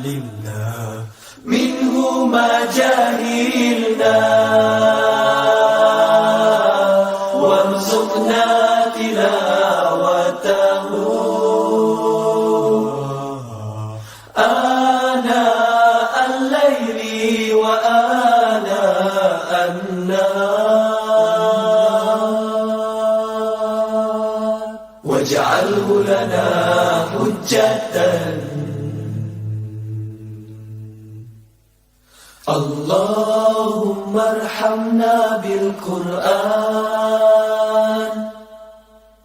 علمنا منه ما جهلنا وارزقنا تلاوته آناء الليل وآناء النهار واجعله لنا حجة اللهم ارحمنا بالقرآن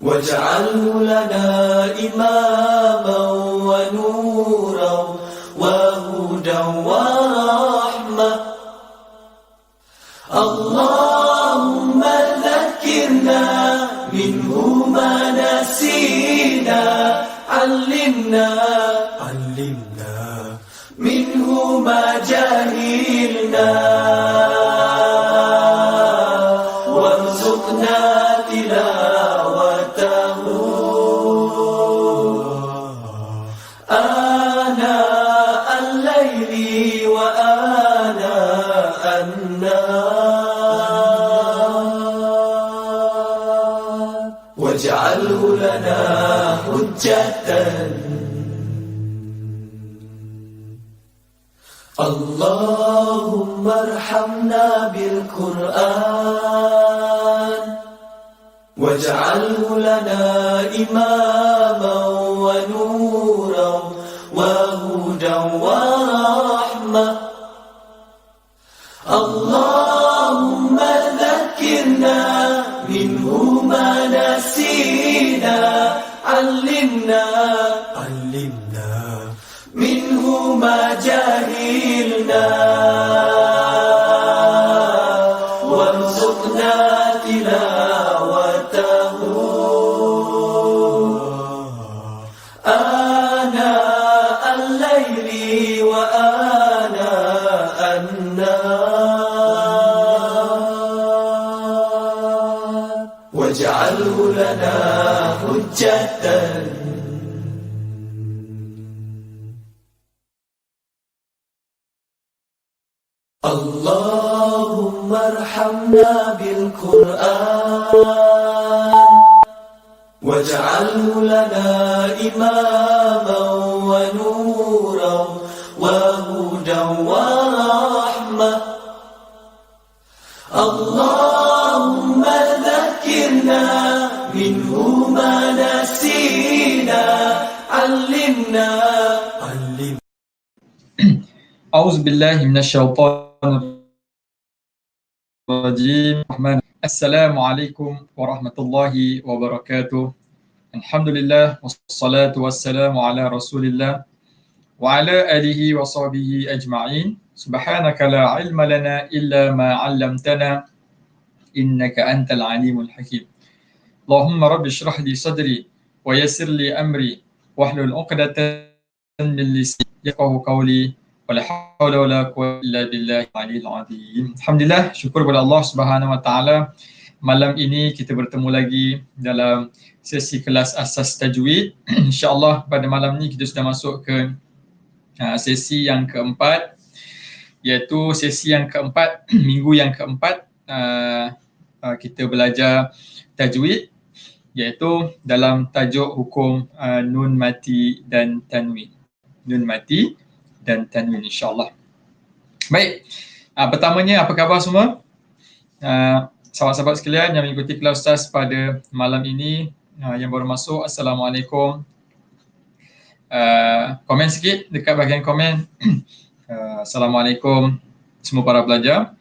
واجعله لنا إماما ونورا وهدى ورحمة اللهم ذكرنا منه ما نسينا علمنا منه ما جهلنا وارزقنا تلاوته آناء الليل وآناء النهار واجعله لنا حجة اللهم ارحمنا بالقرآن واجعله لنا إماما ونورا وهدى ورحمة اللهم ذكرنا منه ما نسينا علمنا منه ما جهلنا وارزقنا تلاوته آناء الليل وآناء النهار واجعله لنا حجة اللهم ارحمنا بالقرآن واجعله لنا إماما ونورا وهدى ورحمة اللهم ذكرنا منه ما نسينا علمنا أعوذ بالله من الشيطان الرجيم السلام عليكم ورحمة الله وبركاته الحمد لله والصلاة والسلام على رسول الله وعلى آله وصحبه أجمعين سبحانك لا علم لنا إلا ما علمتنا إنك أنت العليم الحكيم اللهم رب اشرح لي صدري ويسر لي أمري واحلل عقدة من لساني يفقهوا قولي wala haula wala quwwata illa billahi al-aliyyil azim. Alhamdulillah, syukur kepada Allah Subhanahu wa taala. Malam ini kita bertemu lagi dalam sesi kelas asas tajwid. Insya-Allah pada malam ini kita sudah masuk ke sesi yang keempat, iaitu sesi yang keempat, minggu yang keempat kita belajar tajwid, iaitu dalam tajuk hukum nun mati dan tanwin. Nun mati dan tanwin, insyaAllah. Baik, pertamanya apa khabar semua? Sahabat-sahabat sekalian yang mengikuti kelas Ustaz pada malam ini, yang baru masuk, Assalamualaikum. Komen sikit dekat bahagian komen. Assalamualaikum semua para pelajar.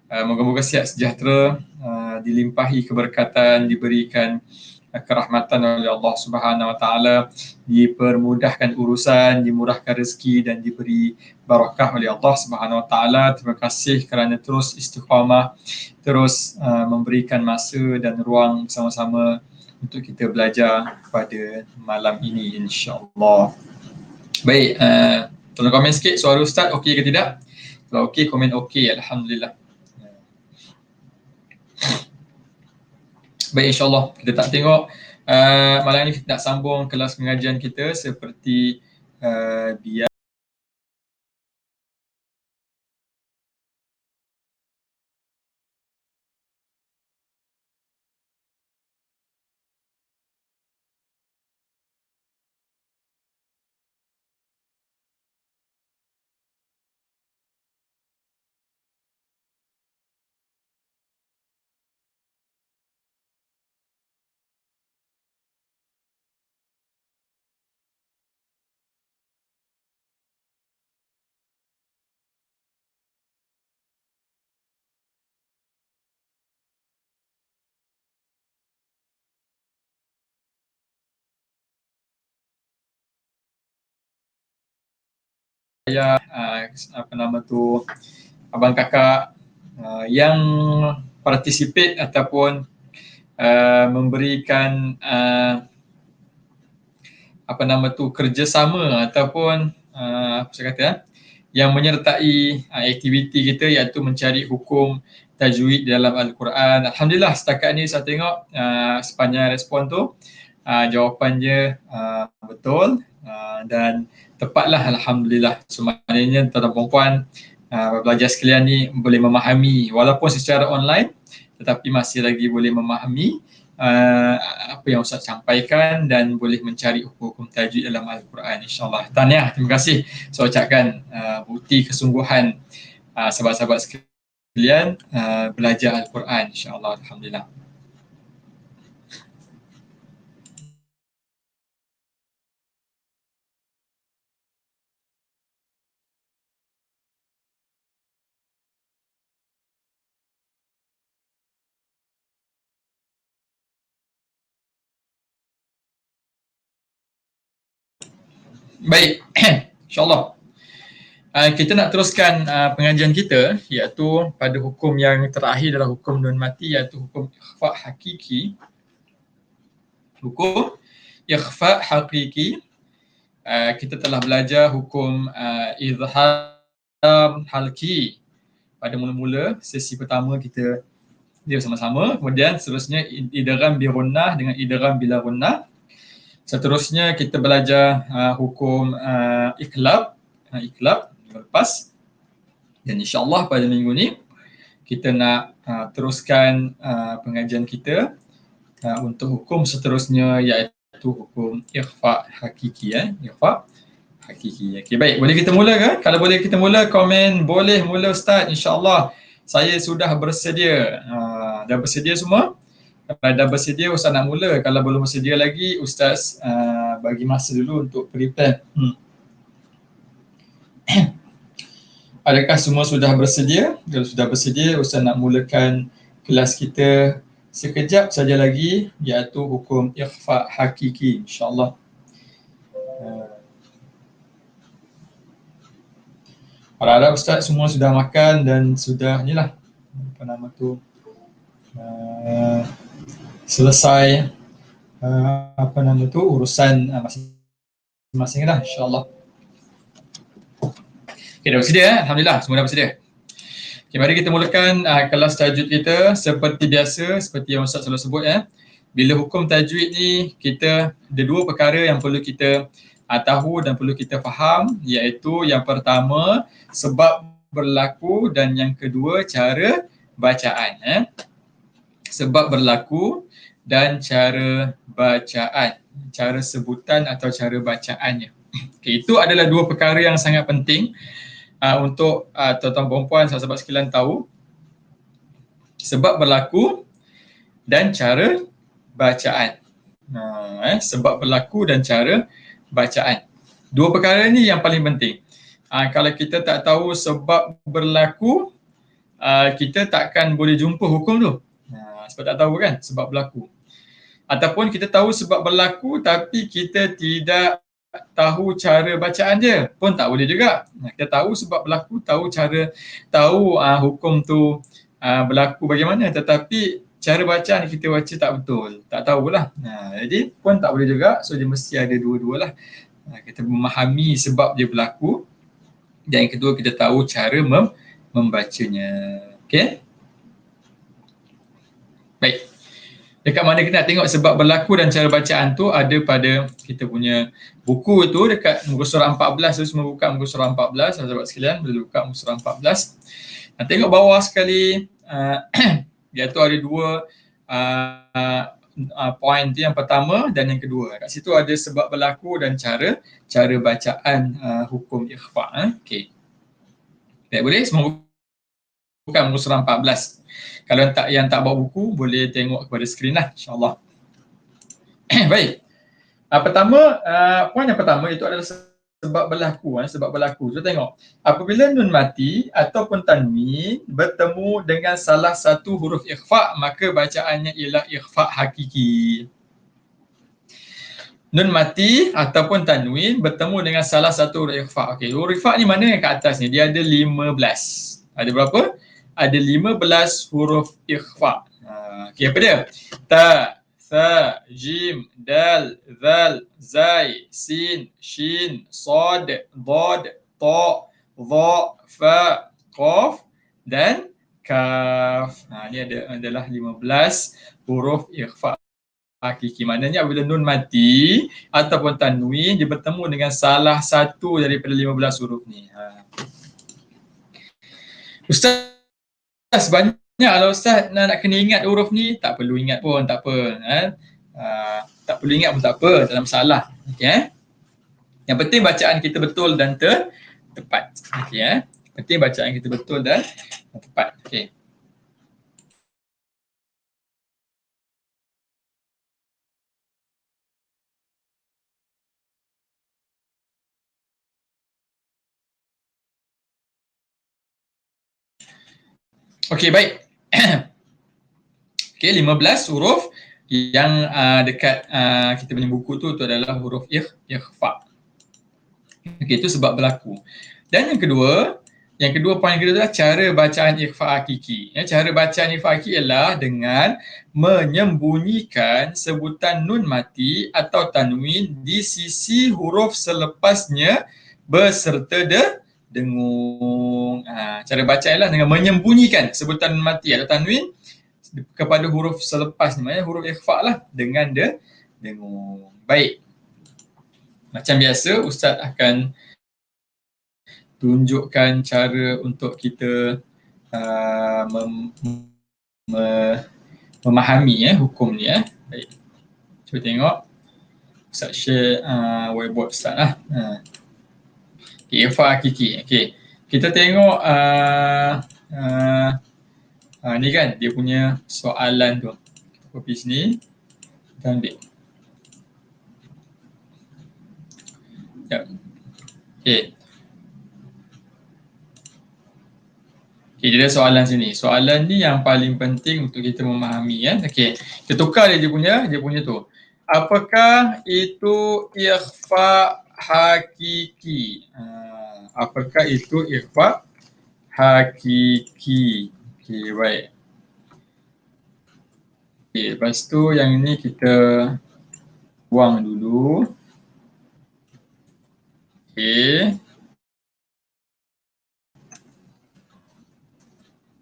Moga-moga sihat sejahtera, dilimpahi keberkatan, diberikan kerahmatan oleh Allah Subhanahu wa taala, dipermudahkan urusan, dimurahkan rezeki dan diberi barakah oleh Allah Subhanahu wa taala. Terima kasih kerana terus istiqamah, terus memberikan masa dan ruang bersama-sama untuk kita belajar pada malam ini, insya-Allah. Baik, tolong komen sikit suara Ustaz okey ke tidak? Kalau okey, komen okey, alhamdulillah. Baik, insyaAllah kita tak tengok malam ini kita nak sambung kelas pengajian kita seperti biasa. apa nama tu, abang kakak yang participate ataupun memberikan apa nama tu, kerjasama ataupun apa saya kata yang menyertai aktiviti kita iaitu mencari hukum tajwid dalam Al-Quran. Alhamdulillah setakat ni saya tengok sepanjang respon tu jawapannya betul dan tepatlah, alhamdulillah. So maknanya tuan-tuan puan-puan pelajar sekalian ni boleh memahami walaupun secara online, tetapi masih lagi boleh memahami apa yang Ustaz sampaikan dan boleh mencari hukum tajwid dalam Al-Quran, insyaAllah. Tahniah, terima kasih. So ucapkan bukti kesungguhan sahabat-sahabat sekalian belajar Al-Quran, insyaAllah. Alhamdulillah. Baik, insyaAllah. Kita nak teruskan pengajian kita iaitu pada hukum yang terakhir adalah hukum nun mati iaitu hukum ikhfa' hakiki. Hukum ikhfa' hakiki. Kita telah belajar hukum izhar halki pada mula-mula sesi pertama kita dia bersama-sama, kemudian seterusnya idgham bi gunnah dengan idgham bila gunnah. Seterusnya kita belajar hukum iqlab lepas, dan insyaAllah pada minggu ni kita nak teruskan pengajian kita untuk hukum seterusnya iaitu hukum ikhfa' hakiki. Ikhfa' hakiki. Okey, baik, boleh kita mula ke? Kalau boleh kita mula, komen boleh mula Ustaz, insyaAllah. Saya sudah bersedia. Dah bersedia semua? Kalau dah bersedia Ustaz nak mula. Kalau belum bersedia lagi, Ustaz bagi masa dulu untuk prepare. Adakah semua sudah bersedia? Kalau sudah bersedia, Ustaz nak mulakan kelas kita sekejap saja lagi iaitu hukum ikhfa' hakiki, insyaAllah. Harap-harap Ustaz semua sudah makan dan sudah inilah apa nama tu selesai apa nama tu urusan masing-masing lah, insyaAllah. Okay, dah bersedia? Alhamdulillah, semua dah bersedia. Okay, mari kita mulakan kelas tajwid kita seperti biasa, seperti yang Ustaz selalu sebut. Bila hukum tajwid ni, kita ada dua perkara yang perlu kita tahu dan perlu kita faham, iaitu yang pertama sebab berlaku dan yang kedua cara bacaan. Sebab berlaku dan cara bacaan, cara sebutan atau cara bacaannya. Okay, itu adalah dua perkara yang sangat penting untuk tuan-tuan perempuan, sahabat sekalian tahu. Sebab berlaku dan cara bacaan. Sebab berlaku dan cara bacaan. Dua perkara ni yang paling penting. Kalau kita tak tahu sebab berlaku, kita takkan boleh jumpa hukum tu. Sebab tak tahu kan sebab berlaku. Ataupun kita tahu sebab berlaku tapi kita tidak tahu cara bacaan dia pun tak boleh juga. Kita tahu sebab berlaku, tahu hukum tu berlaku bagaimana, tetapi cara bacaan kita baca tak betul, tak tahulah. Jadi pun tak boleh juga. So dia mesti ada dua-dualah. Kita memahami sebab dia berlaku dan yang kedua kita tahu cara membacanya. Okey. Baik. Dekat mana kita nak tengok sebab berlaku dan cara bacaan tu ada pada kita punya buku tu dekat muka surah 14 tu. Semua buka muka surah 14, sahabat sekalian boleh buka muka surah 14. Tengok bawah sekali, iaitu ada dua poin tu, yang pertama dan yang kedua. Kat situ ada sebab berlaku dan cara bacaan hukum ikhfa'. Okey. Baik, boleh semua buka muka surah 14. Kalau yang tak bawa buku, boleh tengok kepada skrin lah, insyaAllah. Baik. Poin yang pertama itu adalah sebab berlaku. Sebab berlaku. So tengok. Apabila nun mati ataupun tanwin bertemu dengan salah satu huruf ikhfa', maka bacaannya ialah ikhfa' hakiki. nun mati ataupun tanwin bertemu dengan salah satu huruf ikhfa. Okey, huruf ikhfa ni mana yang kat atas ni? Dia ada 15. Ada berapa? Ada 15 huruf ikhfa. Okey, apa dia? Ta, tha, jim, dal, zal, zai, sin, shin, sad, dad, ta, dha, fa, qaf dan kaf. Ni adalah 15 huruf ikhfa hakiki. Maknanya apabila nun mati ataupun tanwin dia bertemu dengan salah satu daripada 15 huruf ni. Ustaz banyak kalau Ustaz nak kena ingat huruf ni, tak perlu ingat pun tak apa. Tak perlu ingat pun tak apa, tak ada masalah. Okey. Yang penting bacaan kita betul dan tepat. Okey. Penting bacaan kita betul dan tepat. Okey. Okey, baik. Okey, 15 huruf yang dekat kita punya buku tu adalah huruf ikhfa. Okey, itu sebab berlaku. Dan yang kedua poin kedua adalah cara bacaan ikhfa hakiki. Cara bacaan ikhfa hakiki ialah dengan menyembunyikan sebutan nun mati atau tanwin di sisi huruf selepasnya beserta dengung. Cara baca ialah dengan menyembunyikan sebutan nun mati atau tanwin kepada huruf selepas ni, maknanya huruf ikhfa lah dengan dengung. Baik. Macam biasa, Ustaz akan tunjukkan cara untuk kita memahami hukum ni. Baik. Cuba tengok. Ustaz share whiteboard Ustaz lah. Okay, ikhfa hakiki. Okay. Kita tengok ni kan dia punya soalan tu. Kita copy sini. Kita ambil. Sekejap. Okay. Okay, dia ada soalan sini. Soalan ni yang paling penting untuk kita memahami. Okay. Kita tukar dia punya tu. Apakah itu ikhfa hakiki? Apakah itu ikhfa hakiki? Okay, baik. Okay, lepas tu yang ni kita buang dulu. Okay.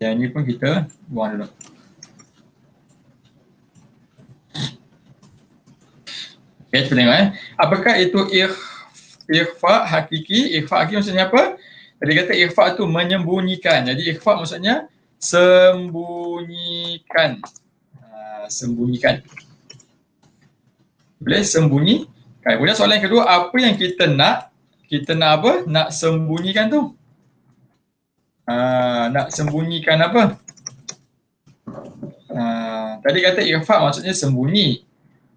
Yang ni pun kita buang dulu. Okay, kita tengok apakah itu ikhfa hakiki? Ikhfa hakiki maksudnya apa? Tadi kata ikhfa tu menyembunyikan. Jadi ikhfa maksudnya sembunyikan. Sembunyikan. Boleh sembunyikan. Kemudian soalan yang kedua, apa yang kita nak? Kita nak apa? Nak sembunyikan tu. Nak sembunyikan apa? Tadi kata ikhfa maksudnya sembunyi.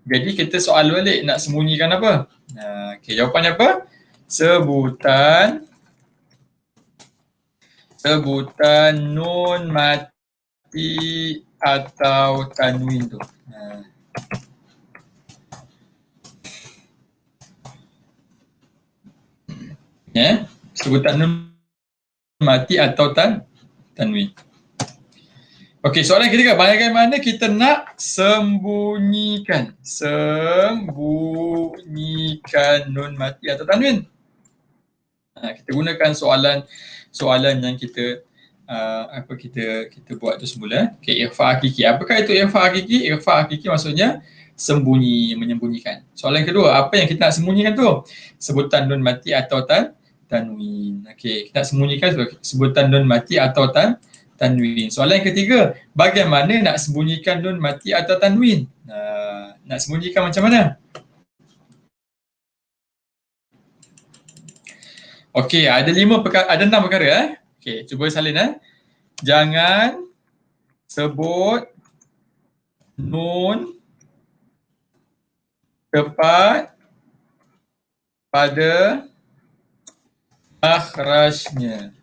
Jadi kita soal balik, nak sembunyikan apa? Okay, jawapannya apa? Sebutan nun mati atau tanwin tu. Sebutan nun mati atau tanwin. Okey, soalan ketiga, bagaimana kita nak sembunyikan nun mati atau tanwin? Kita gunakan soalan yang kita kita buat tu semula. Okey, ikhfa hakiki. Apakah itu ikhfa hakiki? Ikhfa hakiki maksudnya menyembunyikan. Soalan kedua, apa yang kita nak sembunyikan tu? Sebutan nun mati atau tanwin. Okey, kita nak sembunyikan sebutan nun mati atau tanwin. Soalan yang ketiga, bagaimana nak sembunyikan nun mati atau tanwin? Nak sembunyikan macam mana? Okey, ada 6 perkara. Okey, cuba salin. Jangan sebut nun tepat pada makhrajnya.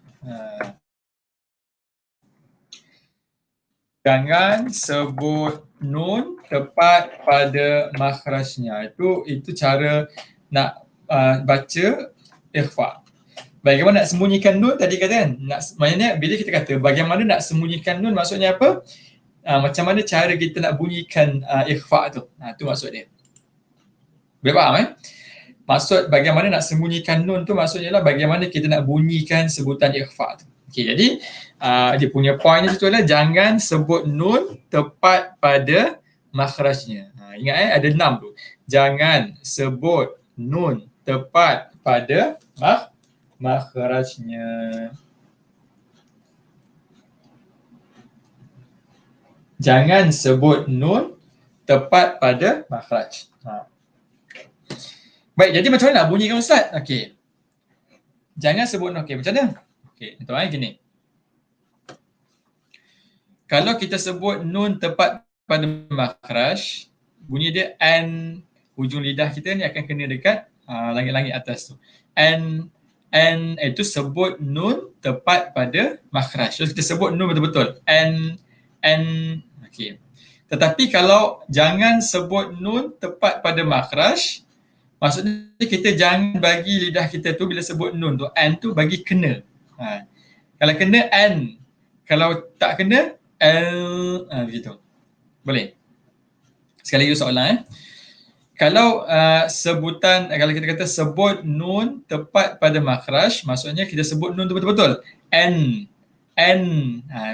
Jangan sebut nun tepat pada makhrajnya. Itu cara nak baca ikhfa. Bagaimana nak sembunyikan nun tadi kata kan? Maknanya bila kita kata bagaimana nak sembunyikan nun, maksudnya apa? Macam mana cara kita nak bunyikan ikhfa tu. Tu maksud dia. Boleh faham Maksud bagaimana nak sembunyikan nun tu maksudnya lah bagaimana kita nak bunyikan sebutan ikhfa tu. Okey, jadi dia punya point ni tu adalah jangan sebut nun tepat pada makhrajnya. Ingat ada 6 tu. Jangan sebut nun tepat pada makhrajnya. Jangan sebut nun tepat pada makhraj. Baik, jadi macam mana nak bunyikan Ustaz? Okey. Jangan sebut nun. Okey, macam mana? Okey, tuan gini. Kalau kita sebut nun tepat pada makhraj, bunyi dia an, hujung lidah kita ni akan kena dekat langit-langit atas tu. An itu sebut nun tepat pada makhraj. So kita sebut nun betul-betul. An. Okey. Tetapi kalau jangan sebut nun tepat pada makhraj, maksudnya kita jangan bagi lidah kita tu bila sebut nun tu, an tu bagi kena. Kalau kena an, kalau tak kena begitu. Boleh? Sekali lagi soalan Kalau sebutan, kalau kita kata sebut nun tepat pada makhraj, maksudnya kita sebut nun tu betul-betul. An.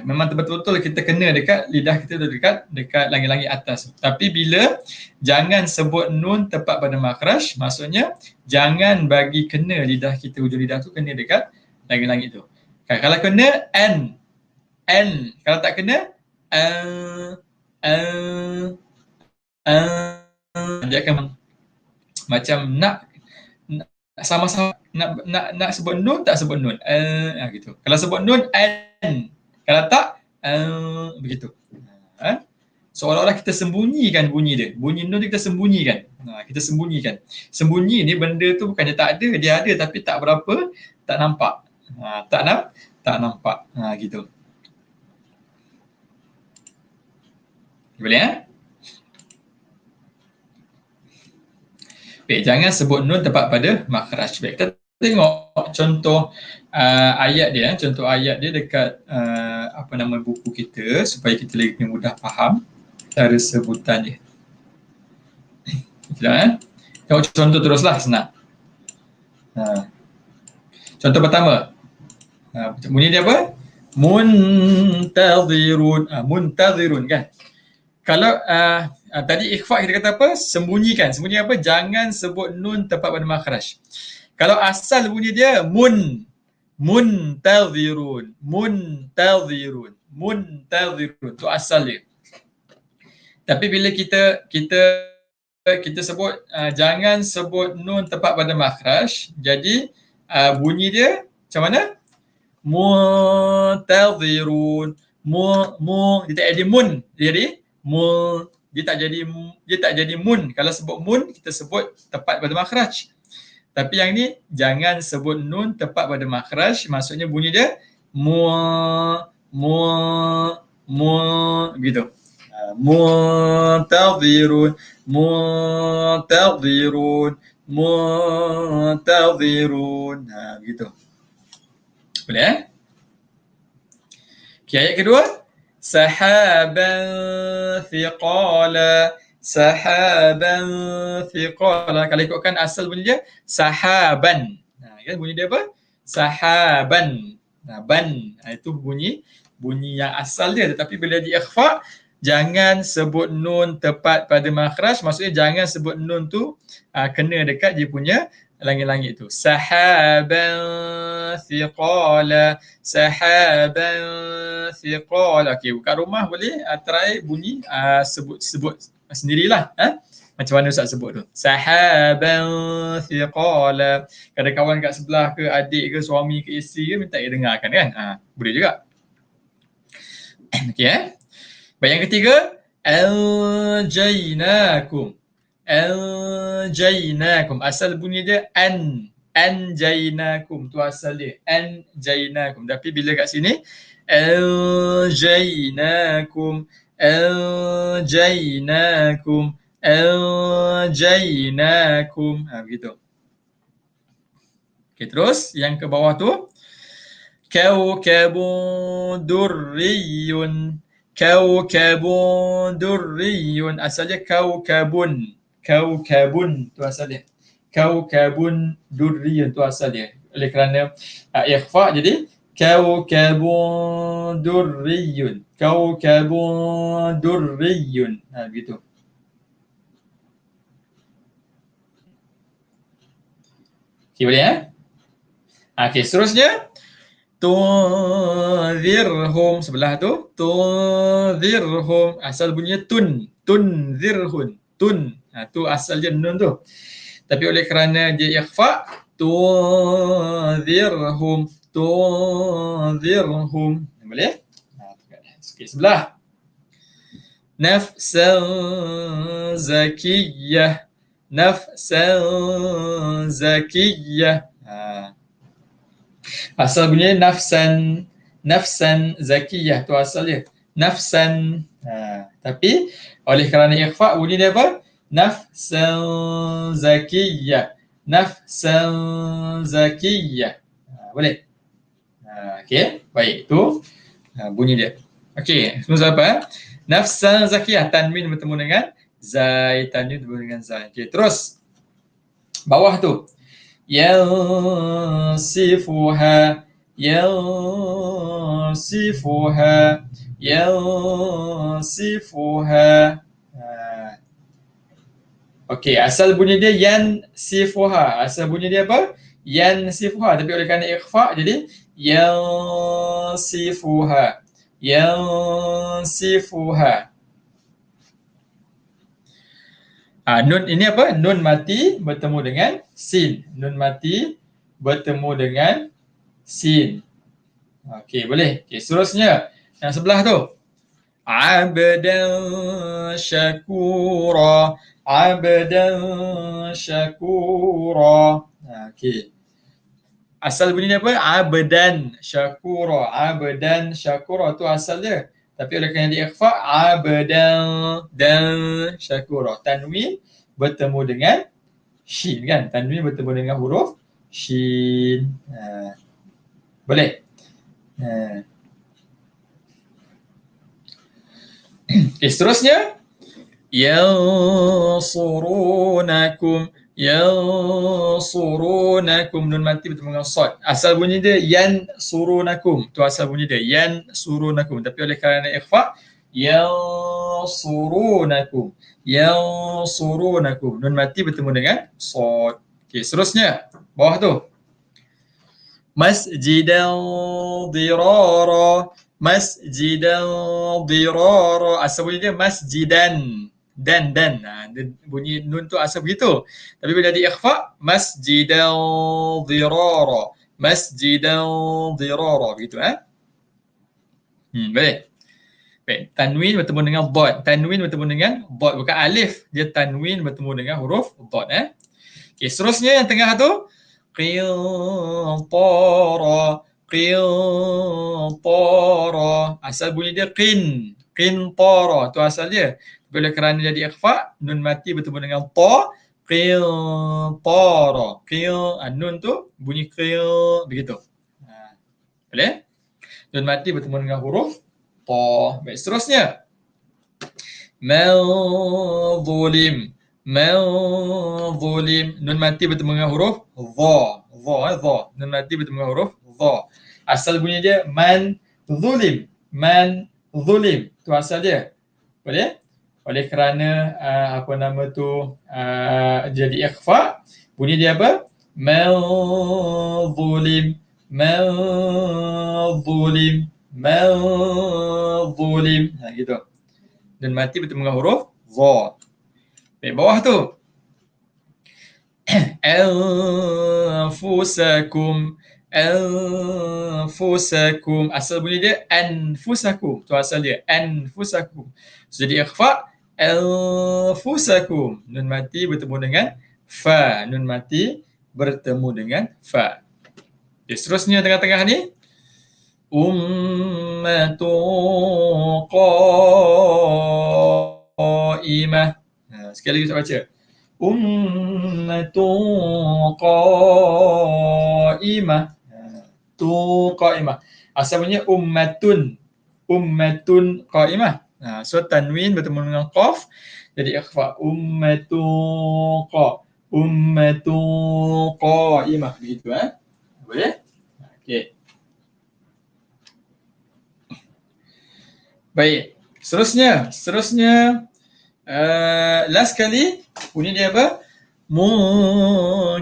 Memang betul-betul kita kena dekat lidah kita tu, dekat langit-langit atas. Tapi bila jangan sebut nun tepat pada makhraj, maksudnya jangan bagi kena lidah kita, hujung lidah tu kena dekat langit-langit tu. Kalau kena an. Kalau tak kena dia akan macam nak sama-sama nak sebut nun tak sebut nun gitu. Kalau sebut nun an, kalau tak begitu. Seolah-olah kita sembunyikan bunyi dia. Bunyi nun kita sembunyikan. Kita sembunyikan. Sembunyi ni benda tu bukannya tak ada, dia ada tapi tak berapa, tak nampak. Tak nampak. Gitu. Boleh Baik, jangan sebut nun tepat pada makhraj. Baik, kita tengok contoh ayat dia. Contoh ayat dia dekat buku kita supaya kita lebih mudah faham cara sebutan dia. Tengok contoh teruslah, senang. Contoh pertama. Bunyi dia apa? Muntazirun. Muntazirun kan? Kalau tadi ikhfa kita kata apa? Sembunyikan. Sembunyikan apa? Jangan sebut nun tepat pada makhraj. Kalau asal bunyi dia muntazirun. Muntazirun. Tu asal dia. Tapi bila kita sebut jangan sebut nun tepat pada makhraj, jadi bunyi dia macam mana? Muntazirun. Dia tak jadi mun. Dia tak jadi mun. Kalau sebut mun, kita sebut tepat pada makhraj. Tapi yang ni jangan sebut nun tepat pada makhraj, maksudnya bunyi dia gitu. Muntazirun. Gitu. Boleh Okay, ayat kedua. Sahaban thiqala. Kalau ikutkan asal bunyi dia sahaban. Kan bunyi dia apa? Sahaban. Ban. Itu bunyi yang asal dia. Tetapi bila di ikhfa, jangan sebut nun tepat pada makhraj. Maksudnya jangan sebut nun tu kena dekat dia punya langit-langit tu. Sahaban thiqala. Okey, bukan rumah boleh try bunyi sebut sendirilah. Macam mana Ustaz sebut tu? Sahaban thiqala. Ada kawan kat sebelah ke, adik ke, suami ke, isteri ke, minta dia dengarkan kan? Boleh juga. Okey Baik, yang ketiga, anjainakum. Asal bunyi dia anjainakum, tu asal dia anjainakum. Tapi bila kat sini anjainakum Anjainakum. Anjainakum. Begitu. Okey, terus yang ke bawah tu kaukabun durriyun. Kaukabun durriyun. Asalnya kaukabun. Kaukabun tu asal dia. Kaukabun durriyun tu asal dia. Oleh kerana ikhfa jadi kaukabun durriyun. Kaukabun durriyun. Begitu. Okey, boleh Okey, seterusnya tunzirhum sebelah tu tunzirhum asal bunyinya tunzirhun tu asal dia nun tu, tapi oleh kerana dia ikhfa tunzirhum boleh. Sikit sebelah nafsan zakiyah asal bunyinya nafsan zakiyah tu asal dia nafsan, tapi oleh kerana ikhfa bunyi dia apa? Nafsan zakiyah. Boleh. Okey, baik, tu bunyi dia. Okey, semua apa? Nafsan zakiyah, tanwin bertemu dengan zai, tanwin bertemu dengan zai. Okey, terus bawah tu yansifuha. Okey, asal bunyi dia yansifuha. Asal bunyi dia apa? Yansifuha, tapi oleh kerana ikhfa jadi yansifuha. Nun ini apa? Nun mati bertemu dengan sin. Nun mati bertemu dengan sin. Okey, boleh. Okey, seterusnya yang sebelah tu. Abdan syakura. Okey. Asal bunyinya apa? Abdan syakura tu asal dia. Tapi oleh kerana dia ikhfa abdan syakura. Tanwin bertemu dengan shin kan? Tanwin bertemu dengan huruf shin. Boleh. Okay, seterusnya yansurunakum. Nun mati bertemu dengan sad. Asal bunyi dia yansurunakum. Tu asal bunyi dia yansurunakum. Tapi oleh kerana ikhfa yansurunakum. Nun mati bertemu dengan sad. Okey, seterusnya bawah tu masjidan dirara. Asal bunyi dia masjidan. Dan bunyi nun tu asal begitu, tapi bila di ikhfa masjidan dirara begitu. Baik. Tanwin bertemu dengan dad, bukan alif, dia tanwin bertemu dengan huruf dad. Okey, seterusnya yang tengah tu qintara. Asal bunyi dia qintara tu asal dia. Bila kerana jadi ikhfa, nun mati bertemu dengan ta, qintara. Nun tu bunyi begitu. Boleh? Nun mati bertemu dengan huruf ta. Baik, seterusnya man zulim. Nun mati bertemu dengan huruf dha. Nun mati bertemu dengan huruf dha. Asal bunyi dia man zulim. Tu asal dia. Boleh? Oleh kerana jadi ikhfa, bunyi dia apa? Man zulim. Gitu. Dan mati bertemu dengan huruf dha. Baik, bawah tu anfusakum. Asal bunyi dia anfusakum. Tu asal dia anfusakum. Jadi ikhfa anfusakum. Nun mati bertemu dengan fa. Okay, seterusnya tengah-tengah ni ummatun qa'imah. Sekali lagi saya baca. Ummatun qa'imah. Tu qa'imah. Asal bunyi ummatun qa'imah. So tanwin bertemu dengan qaf jadi ikhfa. Ummatun qa'imah begitu boleh? Okey. Baik. Seterusnya last kali bunyi dia apa? Munkirun.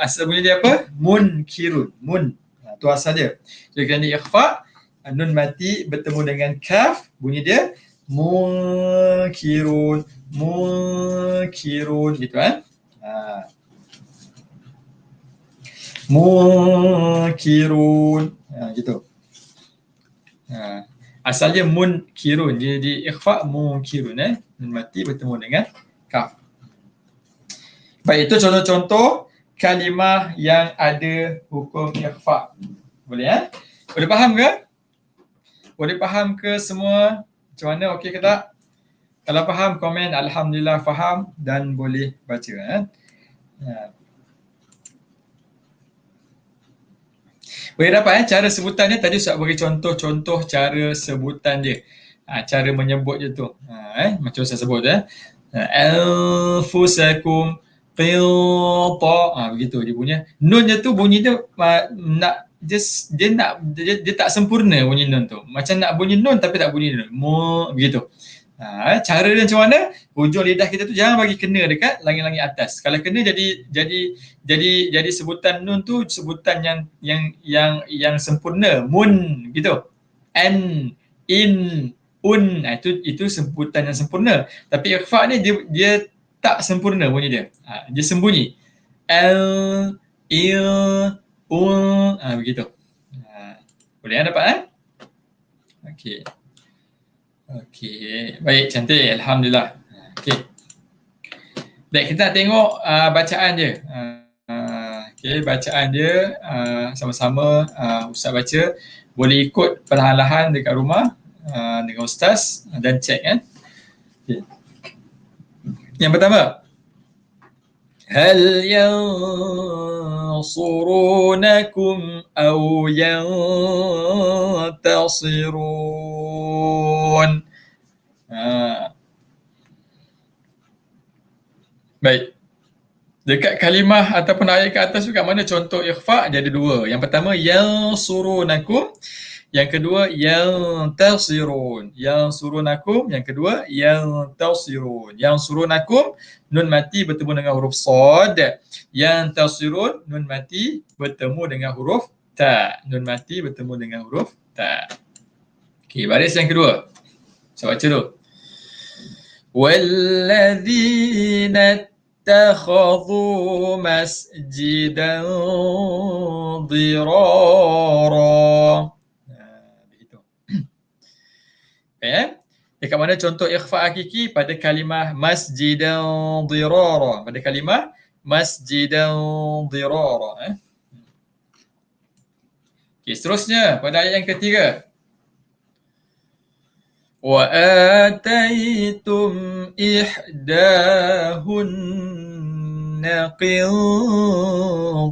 Asal bunyi dia apa? Munkirun. Tu asal dia. Jadi kerana ikhfa, nun mati bertemu dengan kaf, bunyi dia munkirun gitu munkirun gitu. Asalnya munkirun, jadi ikhfa munkirun nun mati bertemu dengan kaf. Baik, itu contoh-contoh kalimah yang ada hukum ikhfa. Boleh Boleh faham ke? Boleh faham ke semua? Macam mana, okey ke tak? Kalau faham, komen alhamdulillah faham dan boleh baca Boleh dapat cara sebutan dia. Tadi saya bagi contoh-contoh cara sebutan dia. Cara menyebut je tu. Macam saya sebut anfusakum qinta. Begitu dia punya. Nun je tu bunyi dia nak dia tak sempurna bunyi nun tu. Macam nak bunyi nun tapi tak bunyi nun. Begitu. Cara dia macam mana? Hujung lidah kita tu jangan bagi kena dekat langit-langit atas. Kalau kena jadi sebutan nun tu sebutan yang sempurna. Mun gitu. An, in, un. Itu sebutan yang sempurna. Tapi ikhfa ni dia tak sempurna bunyi dia. Dia sembunyi. Al, il, un. Begitu. Boleh dapat Okey. Okey, baik, cantik. Alhamdulillah. Okey. Baik, kita nak tengok bacaan dia. Okey, bacaan dia sama-sama Ustaz baca. Boleh ikut perlahan-lahan dekat rumah dengan Ustaz dan cek Okay. Yang pertama. Hal yansurunakum aw yantasirun. Baik. Dekat kalimah ataupun ayat ke atas tu kat mana contoh ikhfa jadi dua. Yang pertama yansurunakum, yang kedua yantasirun. Yansurunakum, yang kedua yantasirun. Yansurunakum nun mati bertemu dengan huruf sad. Yantasirun nun mati bertemu dengan huruf ta. Nun mati bertemu dengan huruf ta. Okey, baris yang kedua. Saya baca dulu. Walladzina اتخذوا مسجدا ضرارا. Begitu. Dekat mana contoh ikhfa hakiki? Pada kalimah masjidan dirara. Pada kalimah masjidan dirara. Okay, seterusnya pada ayat yang ketiga. وآتيتم إحداهن قنطارا.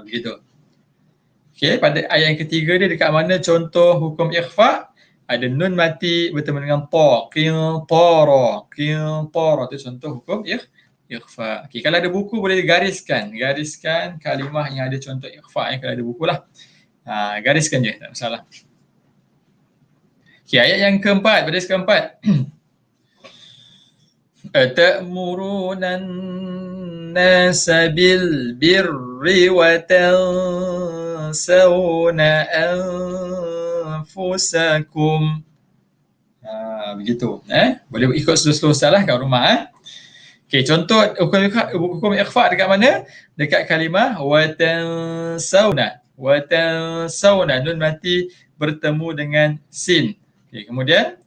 Begitu. Okey, pada ayat yang ketiga dia dekat mana contoh hukum ikhfa? Ada nun mati bertemu dengan ta. Qintara. Qintara tu contoh hukum ikhfa. Okey, kalau ada buku boleh gariskan kalimah yang ada contoh ikhfa kalau ada buku lah. Gariskan je, tak masalah. Okay, ayat yang keempat, baris keempat. Ta'murunan nasa bil birri wa tansawna anfusakum. Begitu. Boleh ikut slow-slow salah kat rumah. Okay, contoh hukum ikhfa dekat mana? Dekat kalimah wa tansawna. Wa tansawna nun mati bertemu dengan sin. Okay, kemudian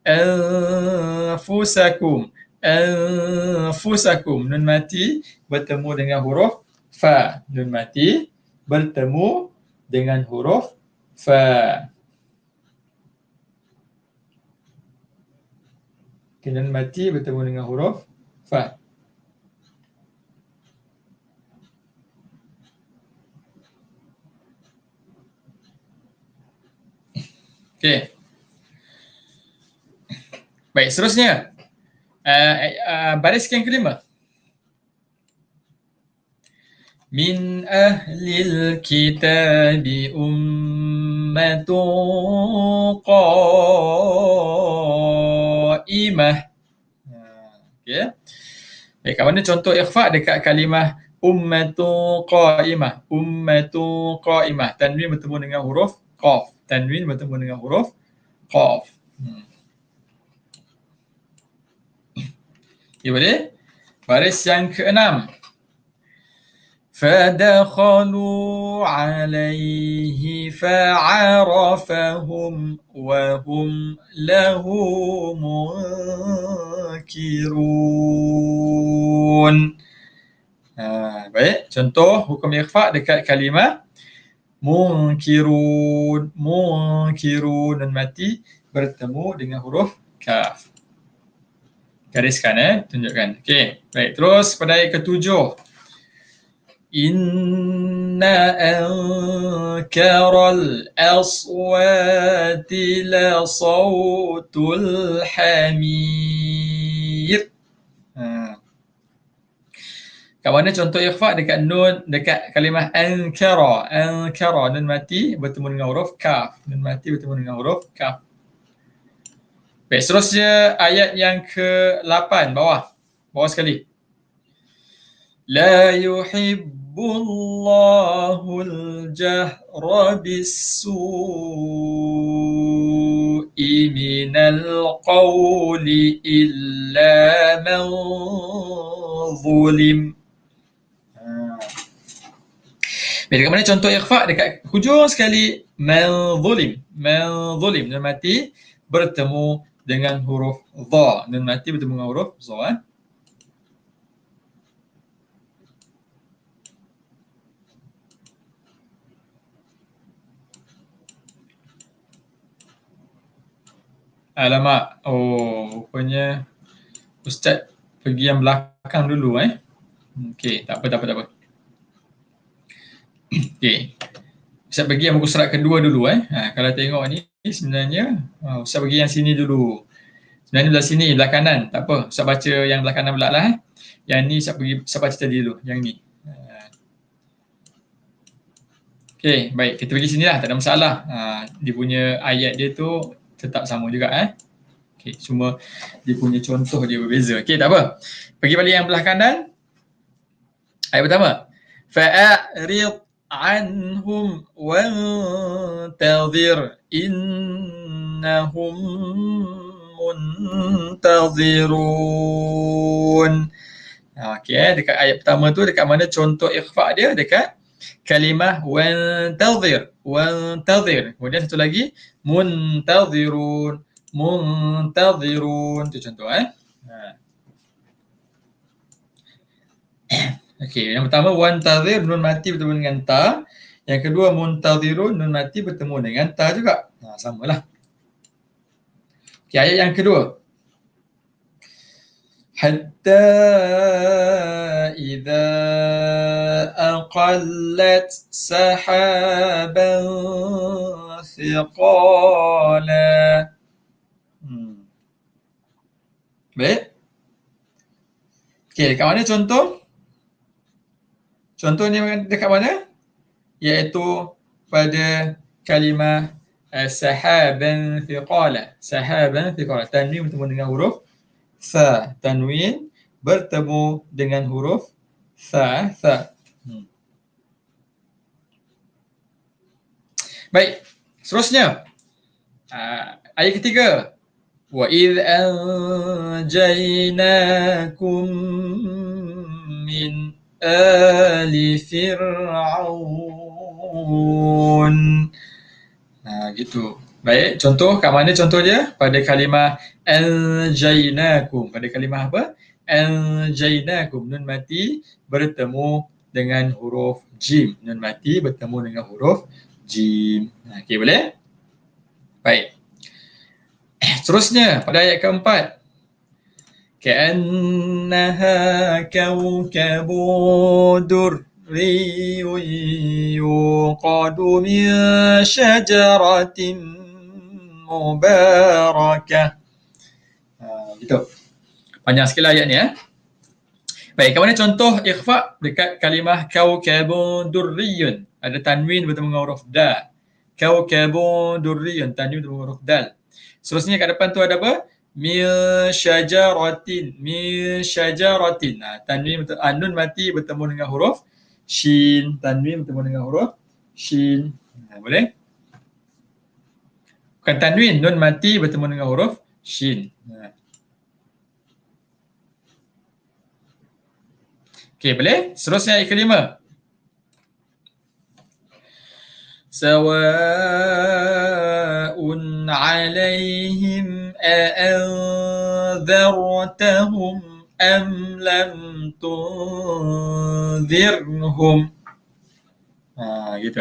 anfusakum. anfusakum. Nun mati bertemu dengan huruf fa. Nun mati bertemu dengan huruf fa. Nun mati bertemu dengan huruf fa. Okey. Baik, seterusnya. Baris yang kelima. Min ahlil kitabi ummatun qa'imah. Okey. Baik, kat mana contoh ikhfa dekat kalimah ummatun qa'imah. Ummatun qa'imah. Tanwin bertemu dengan huruf qaf. Tanwin bertemu dengan huruf qaf. Okay, boleh? Baris yang keenam. فدخلوا عليه فعرفهم وهم له منكرون. Baik, contoh hukum ikhfa dekat kalimah munkirun. Munkirun dan mati bertemu dengan huruf kaf. Gariskan tunjukkan. Okey, baik, terus pada ayat ketujuh. Inna ankaral aswati la sawtul hamir. Kat mana contoh ikhfa dekat nun, dekat kalimah ankara. Ankara, nun mati bertemu dengan huruf kaf. Nun mati bertemu dengan huruf kaf. Baik, seterusnya ayat yang ke-8 bawah sekali. La yuhibbullahu al-jahra bis-su'i minal qawli illa man zulim. Dekat mana contoh ikhfa dekat hujung sekali man zulim. Man zulim, nun mati bertemu dengan huruf dha. Nun mati bertemu dengan huruf dha. Alamak, rupanya Ustaz pergi yang belakang dulu Okey, tak apa. Okey. Ustaz pergi yang muka surat kedua dulu Kalau tengok ni sebenarnya Ustaz pergi yang sini dulu. Sebenarnya belah sini, belah kanan. Tak apa, Ustaz baca yang belah kanan pula lah Yang ni Ustaz baca tadi dulu, yang ni. Okey, baik, kita pergi sini lah, tak ada masalah. Dia punya ayat dia tu tetap sama juga Okey, cuma dia punya contoh dia berbeza. Okey, tak apa. Pergi balik yang belah kanan. Ayat pertama. Fa'rid anhum wantazir innahum muntazirun. Okey, dekat ayat pertama tu dekat mana contoh ikhfa dia? Dekat kalimah wantazir. Wantazir. Kemudian satu lagi muntazirun. Muntazirun, tu contoh Okey, yang pertama wantazir, nun mati bertemu dengan ta. Yang kedua muntazirun, nun mati bertemu dengan ta juga. Samalah. Okey, ayat yang kedua. Hatta idza aqallat sahaban thiqala. Baik. Okey, dekat mana contoh? Contoh ni dekat mana? Iaitu pada kalimah sahaban thiqala. Sahaban thiqala. Tanwin bertemu dengan huruf tha. Tanwin bertemu dengan huruf tha. Baik, seterusnya. Ayat ketiga. Wa idh anjaynakum min ali fir'aun. Gitu. Baik, contoh kat mana contoh dia? Pada kalimah anjaynakum. Pada kalimah apa? Anjaynakum. Nun mati bertemu dengan huruf jim. Nun mati bertemu dengan huruf jim. Okey, boleh? Baik. Seterusnya pada ayat keempat. كأنها كوكب دري يوقد من شجرة مباركة. Gitu. Panjang sekali ayat ni. Baik, kat mana contoh ikhfa dekat kalimah kaukabun durriyun? Ada tanwin bertemu dengan huruf dal. Kaukabun durriyun, tanwin bertemu dengan huruf dal. Seterusnya kat depan tu ada apa? Min syajaratin. Tanwin nun mati bertemu dengan huruf shin. Tanwin bertemu dengan huruf shin. Boleh? Bukan tanwin, nun mati bertemu dengan huruf shin. Okey, boleh? Seterusnya ayat kelima. Sawa'un 'alaihim a'anzartahum am lam tunzirhum. Gitu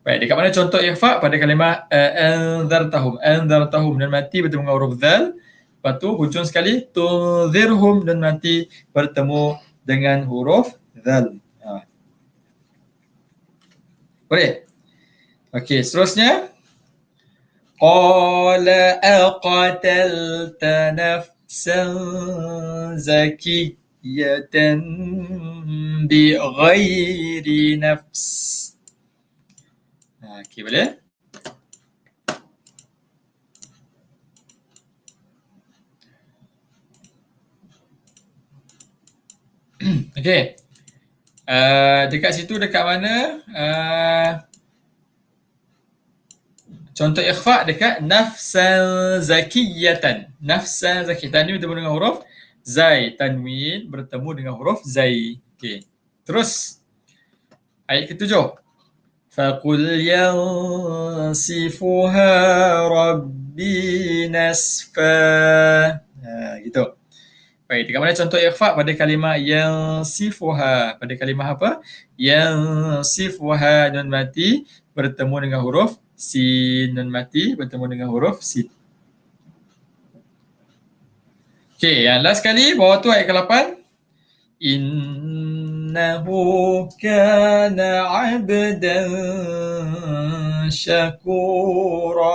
Baik, dekat mana contoh ikhfa pada kalimah anzartahum. Anzartahum dan mati bertemu dengan huruf zal. Lepas tu hujung sekali tunzirhum dan mati bertemu dengan huruf zal. Boleh? Okey, seterusnya qala aqatalta nafsan zakiyatan bighairi nafs. Okey, boleh? Okey. Dekat situ dekat mana? Contoh ikhfa dekat nafsan zakiyatan. Nafsan zakiyatan ni bertemu dengan huruf zai. Tanwin bertemu dengan huruf zai. Okey. Terus ayat ketujuh. Faqul yansifuha rabbi nasfa. Gitu. Baik, dekat mana contoh ikhfa pada kalimah yansifuha? Pada kalimah apa? Yansifuha nun mati bertemu dengan huruf sin. Nun mati bertemu dengan huruf sin. Okey, yang last sekali bawah tu ayat ke-8. Innahu kana 'abdan syakura.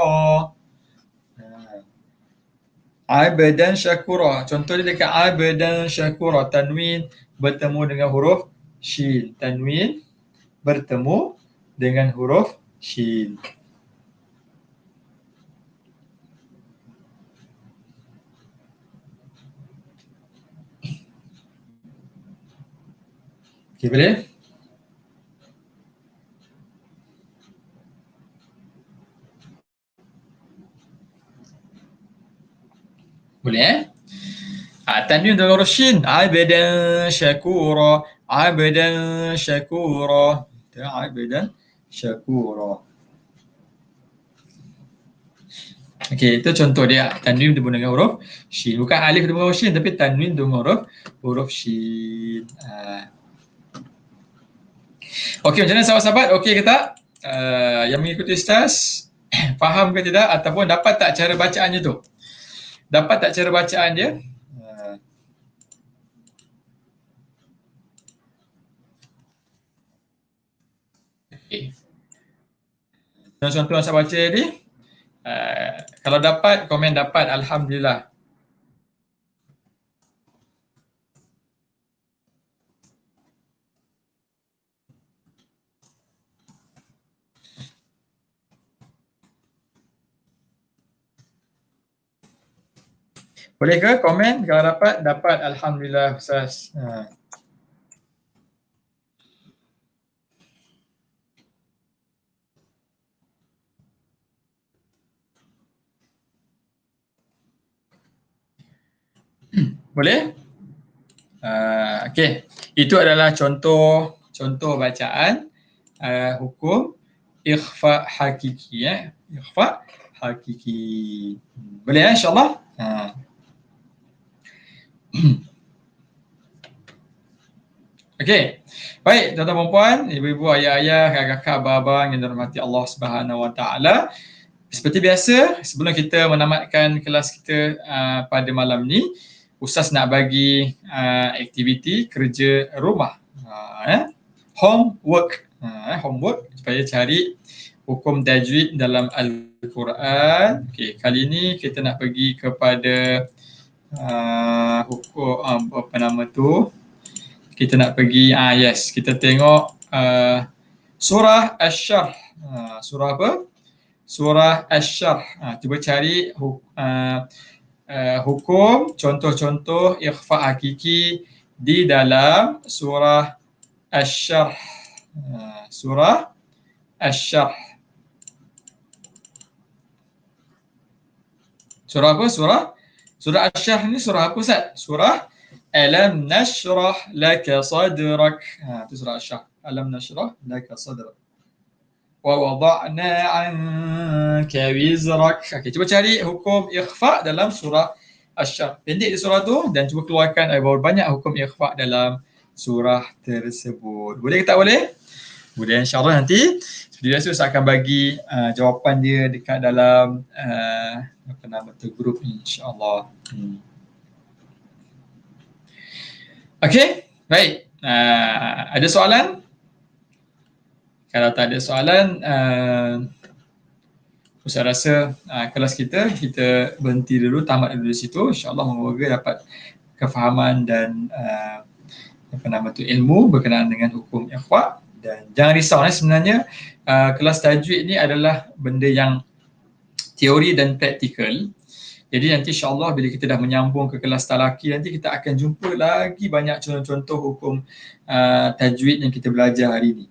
Abdan syakura. Contoh dia dekat abdan syakura. Tanwin bertemu dengan huruf shin. Tanwin bertemu dengan huruf shin. Okey, boleh? Boleh tanwin dengan huruf shin. Abdan syakura. Abdan syakura. Abdan syakura. Okey, itu contoh dia. Tanwin bertemu dengan huruf shin. Bukan alif bertemu dengan huruf shin, tapi tanwin bertemu dengan huruf shin. Okey, macam mana sahabat-sahabat? Okey ke tak? Yang mengikuti Ustaz, faham ke tidak? Ataupun dapat tak cara bacaannya tu? Dapat tak cara bacaan dia? Okay. Contoh yang saya baca tadi, kalau dapat, komen dapat. Alhamdulillah. Boleh ke komen? Kalau dapat, dapat. Alhamdulillah, Ustaz. Boleh? Okey. Itu adalah contoh bacaan hukum ikhfa hakiki. ikhfa hakiki. Boleh ya insya-Allah? Okey. Baik, tuan-tuan dan puan, ibu-ibu, ayah-ayah, kakak-kakak, abang-abang yang dirahmati Allah Subhanahu Wa Taala. Seperti biasa, sebelum kita menamatkan kelas kita pada malam ni, Ustaz nak bagi aktiviti kerja rumah. Homework. Homework supaya cari hukum tajwid dalam Al-Quran. Okey, kali ni kita nak pergi kepada hukum apa nama tu? Kita nak pergi kita tengok surah Asy-Syarh. Surah apa? Surah Asy-Syarh. Cuba cari hukum contoh-contoh ikhfa hakiki di dalam surah Asy-Syarh. Surah Asy-Syarh. Surah apa? Surah Asy-Syarh ni surah apa Ustaz? Surah Alam nashrah laka sadrak. Itu surah Asy-Syarh. Alam nashrah laka sadrak. Wa wada'na 'anka wizrak. Okey, cuba cari hukum ikhfa dalam surah Asy-Syarh. Pendek di surah tu dan cuba keluarkan berapa banyak hukum ikhfa dalam surah tersebut. Boleh ke tak boleh? Boleh, insya-Allah nanti seperti biasa saya akan bagi jawapan dia dekat dalam apa nama tu grup ni insya-Allah. Okey, baik. Ada soalan? Kalau tak ada soalan, saya rasa kelas kita berhenti dulu, tamat dulu di situ. InsyaAllah semoga dapat kefahaman dan apa nama tu ilmu berkenaan dengan hukum ikhfa. Dan jangan risau, sebenarnya kelas tajwid ni adalah benda yang teori dan praktikal. Jadi nanti insyaAllah bila kita dah menyambung ke kelas talaki, nanti kita akan jumpa lagi banyak contoh-contoh hukum tajwid yang kita belajar hari ini.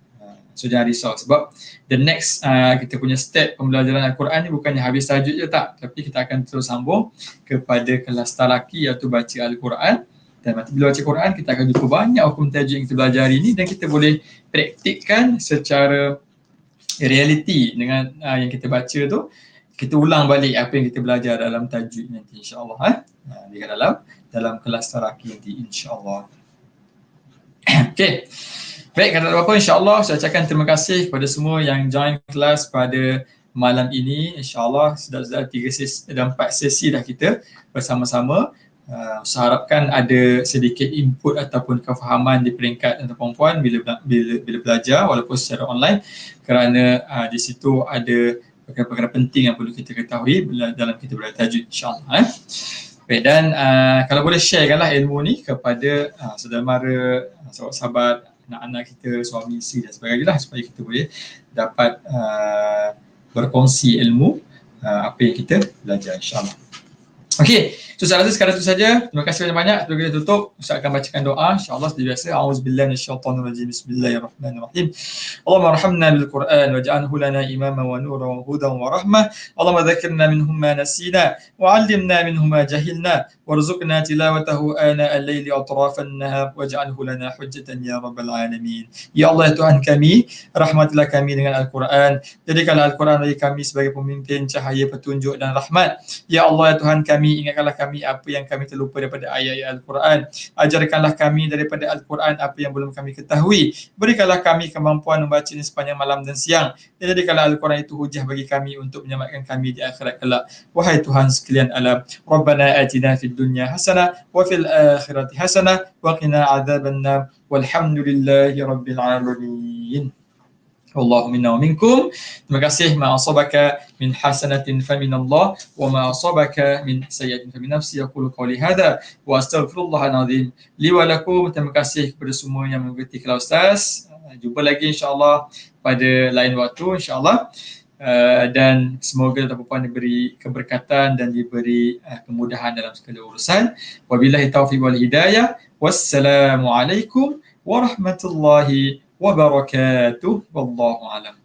So jangan risau sebab the next kita punya step pembelajaran Al-Quran ni bukannya habis tajwid je tak, tapi kita akan terus sambung kepada kelas talaki iaitu baca Al-Quran. Dan nanti bila baca Quran kita akan jumpa banyak hukum tajwid yang kita belajar hari ini dan kita boleh praktikkan secara realiti dengan yang kita baca tu. Kita ulang balik apa yang kita belajar dalam tajwid nanti insya-Allah di dalam kelas talaki nanti insya-Allah. Okey. Baik, kata apa insya-Allah saya ucapkan terima kasih kepada semua yang join kelas pada malam ini. Insya-Allah sudah 3 sesi dan 4 sesi dah kita bersama-sama. Saya harapkan ada sedikit input ataupun kefahaman di peringkat tuan-tuan puan bila belajar walaupun secara online, kerana di situ ada perkara-perkara penting yang perlu kita ketahui dalam kita belajar tajwid insya-Allah. Baik, dan kalau boleh sharekanlah ilmu ni kepada saudara mara, sahabat-sahabat, anak-anak kita, suami isteri dan sebagainya supaya kita boleh dapat berkongsi ilmu apa yang kita belajar insya-Allah. Okey, so saya rasa sekarang itu saja. Terima kasih banyak-banyak. Sebelum kita tutup, saya akan bacakan doa insya-Allah seperti biasa. A'udzubillahi minasyaitonirrajim. Bismillahirrahmanirrahim. Allahumma arhamna bil Qur'an waj'alhu lana imaman wa nuran wa hudan wa rahmah. Allahumma dzakkirna minhu ma nasina wa 'allimna minhu ma jahilna warzuqna tilawatahu ana al-laili atrafan nahar waj'alhu lana hujjatan ya rabbal alamin. Ya Allah, ya Tuhan kami, rahmatilah kami dengan Al-Quran. Jadikanlah Al-Quran bagi kami sebagai pemimpin, cahaya, petunjuk dan rahmat. Ya Allah, ya Tuhan kami, ingatkanlah kami apa yang kami terlupa daripada ayat-ayat Al-Quran. Ajarkanlah kami daripada Al-Quran apa yang belum kami ketahui. Berikanlah kami kemampuan membacanya sepanjang malam dan siang. Dan jadikanlah Al-Quran itu hujah bagi kami untuk menyelamatkan kami di akhirat kelak. Wahai Tuhan sekalian alam, Rabbana atina fid dunya hasanah wa fil akhirati hasanah wa qina adzabannar. Walhamdulillahi rabbil alamin. Wallahu minna wa minkum. Terima kasih. Ma asabaka min hasanatin fa min Allah wa ma asabaka min sayyi'atin fa min nafsi. Aqulu qawli hadha wa astaghfirullahal azim li wa lakum. Terima kasih kepada semua yang mengikuti kelas Ustaz. Jumpa lagi insya-Allah pada lain waktu insya-Allah. Dan semoga tuan-tuan diberi keberkatan dan diberi kemudahan dalam segala urusan. Wabillahi taufiq wal hidayah. Wassalamualaikum warahmatullahi wabarakatuh. Wallahu a'lam.